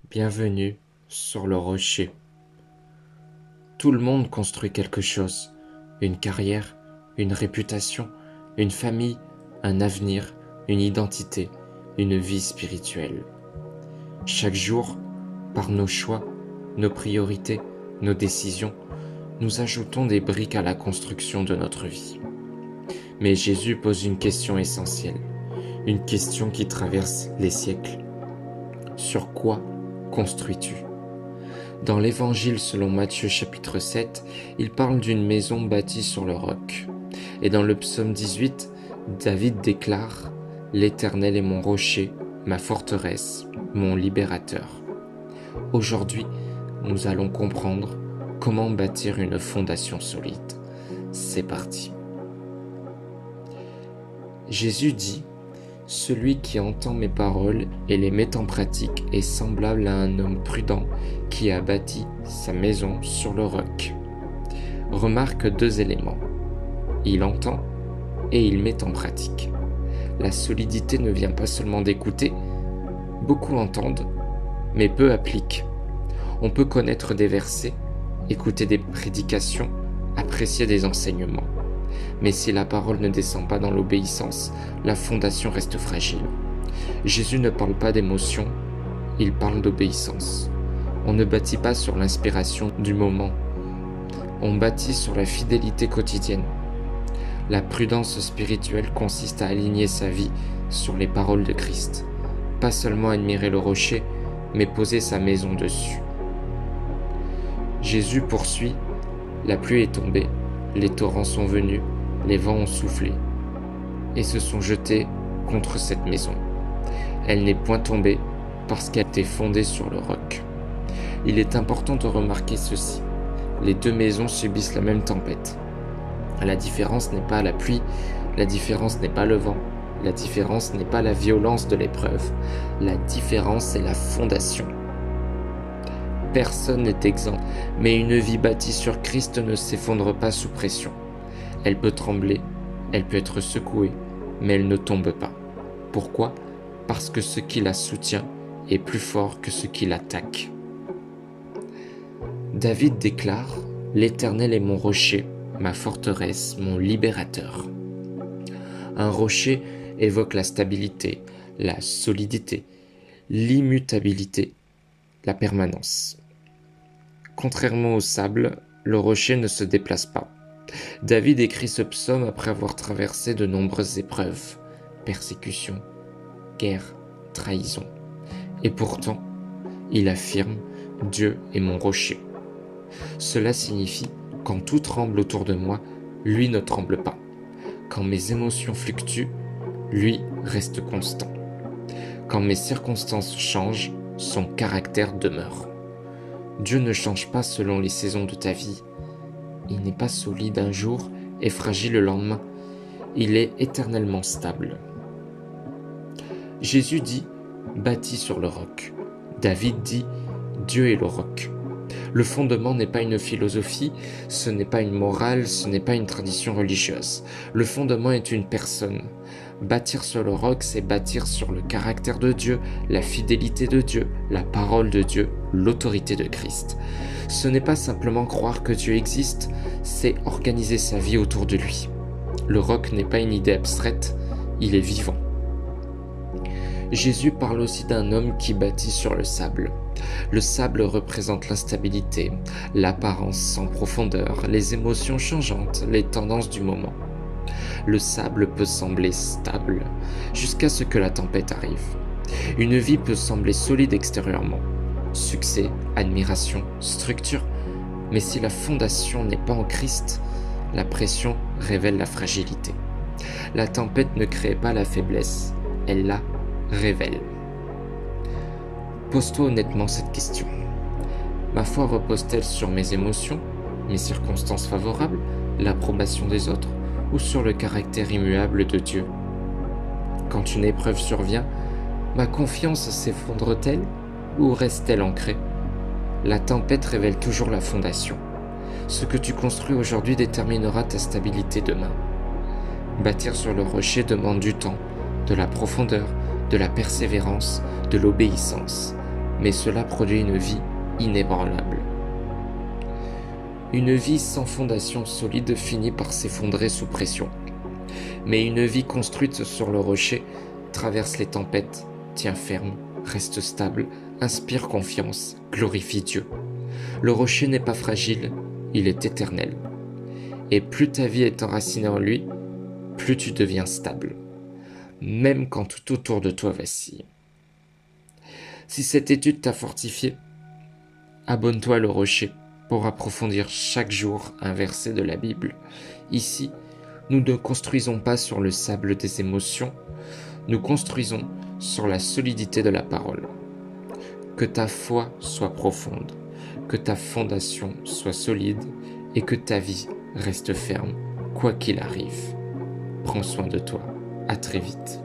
Bienvenue sur le rocher. Tout le monde construit quelque chose, une carrière, une réputation, une famille, un avenir, une identité, une vie spirituelle. Chaque jour, par nos choix, nos priorités, nos décisions, nous ajoutons des briques à la construction de notre vie. Mais Jésus pose une question essentielle, une question qui traverse les siècles. Sur quoi construis-tu ? Dans l'Évangile selon Matthieu chapitre 7, il parle d'une maison bâtie sur le roc. Et dans le psaume 18, David déclare « L'Éternel est mon rocher, ma forteresse, mon libérateur ». Aujourd'hui, nous allons comprendre comment bâtir une fondation solide. C'est parti. Jésus dit « Celui qui entend mes paroles et les met en pratique est semblable à un homme prudent qui a bâti sa maison sur le roc. » Remarque deux éléments. Il entend et il met en pratique. La solidité ne vient pas seulement d'écouter. Beaucoup entendent, mais peu appliquent. On peut connaître des versets, écouter des prédications, apprécier des enseignements. Mais si la parole ne descend pas dans l'obéissance, la fondation reste fragile. Jésus ne parle pas d'émotion, il parle d'obéissance. On ne bâtit pas sur l'inspiration du moment, on bâtit sur la fidélité quotidienne. La prudence spirituelle consiste à aligner sa vie sur les paroles de Christ. Pas seulement admirer le rocher, mais poser sa maison dessus. Jésus poursuit, la pluie est tombée, les torrents sont venus, les vents ont soufflé et se sont jetés contre cette maison. Elle n'est point tombée parce qu'elle était fondée sur le roc. Il est important de remarquer ceci. Les deux maisons subissent la même tempête. La différence n'est pas la pluie, la différence n'est pas le vent, la différence n'est pas la violence de l'épreuve, la différence est la fondation. Personne n'est exempt, mais une vie bâtie sur Christ ne s'effondre pas sous pression. Elle peut trembler, elle peut être secouée, mais elle ne tombe pas. Pourquoi ? Parce que ce qui la soutient est plus fort que ce qui l'attaque. David déclare « L'Éternel est mon rocher, ma forteresse, mon libérateur ». Un rocher évoque la stabilité, la solidité, l'immutabilité, la permanence. Contrairement au sable, le rocher ne se déplace pas. David écrit ce psaume après avoir traversé de nombreuses épreuves, persécutions, guerres, trahisons. Et pourtant, il affirme « Dieu est mon rocher ». Cela signifie « Quand tout tremble autour de moi, lui ne tremble pas. Quand mes émotions fluctuent, lui reste constant. Quand mes circonstances changent, son caractère demeure. » Dieu ne change pas selon les saisons de ta vie. Il n'est pas solide un jour et fragile le lendemain. Il est éternellement stable. Jésus dit « bâti sur le roc ». David dit « Dieu est le roc ». Le fondement n'est pas une philosophie, ce n'est pas une morale, ce n'est pas une tradition religieuse. Le fondement est une personne. Bâtir sur le roc, c'est bâtir sur le caractère de Dieu, la fidélité de Dieu, la parole de Dieu, l'autorité de Christ. Ce n'est pas simplement croire que Dieu existe, c'est organiser sa vie autour de lui. Le roc n'est pas une idée abstraite, il est vivant. Jésus parle aussi d'un homme qui bâtit sur le sable. Le sable représente l'instabilité, l'apparence sans profondeur, les émotions changeantes, les tendances du moment. Le sable peut sembler stable, jusqu'à ce que la tempête arrive. Une vie peut sembler solide extérieurement. Succès, admiration, structure. Mais si la fondation n'est pas en Christ, la pression révèle la fragilité. La tempête ne crée pas la faiblesse, elle la révèle. Pose-toi honnêtement cette question. Ma foi repose-t-elle sur mes émotions, mes circonstances favorables, l'approbation des autres, ou sur le caractère immuable de Dieu ? Quand une épreuve survient, ma confiance s'effondre-t-elle ou reste-t-elle ancrée ? La tempête révèle toujours la fondation. Ce que tu construis aujourd'hui déterminera ta stabilité demain. Bâtir sur le rocher demande du temps, de la profondeur, de la persévérance, de l'obéissance. mais cela produit une vie inébranlable. Une vie sans fondation solide finit par s'effondrer sous pression, mais une vie construite sur le rocher traverse les tempêtes, tient ferme, reste stable, inspire confiance, glorifie Dieu. Le rocher n'est pas fragile, il est éternel. Et plus ta vie est enracinée en lui, plus tu deviens stable, même quand tout autour de toi vacille. Si cette étude t'a fortifié, abonne-toi à Le Rocher pour approfondir chaque jour un verset de la Bible. Ici, nous ne construisons pas sur le sable des émotions, nous construisons sur la solidité de la parole. Que ta foi soit profonde, que ta fondation soit solide et que ta vie reste ferme, quoi qu'il arrive. Prends soin de toi. À très vite.